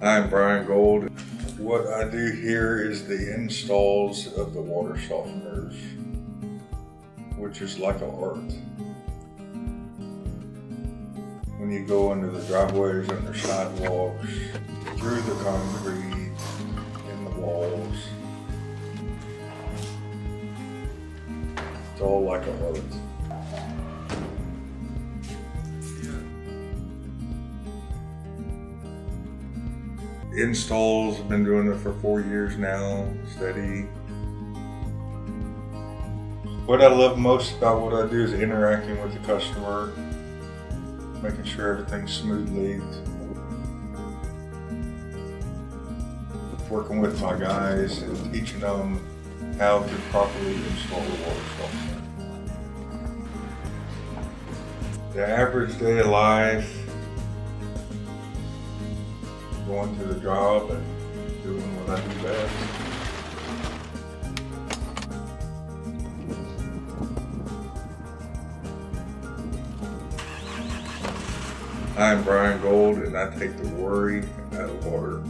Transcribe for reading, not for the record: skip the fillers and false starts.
I'm Bryan Gold. What I do here is the installs of the water softeners, which is like an art. When you go into the driveways, under sidewalks, through the concrete, in the walls, it's all like an art. Installs, I've been doing it for 4 years now, steady. What I love most about what I do is interacting with the customer, making sure everything's smoothly, working with my guys and teaching them how to properly install the water softener. The average day of life, going to the job and doing what I do best. I'm Bryan Gold, and I take the worry out of water.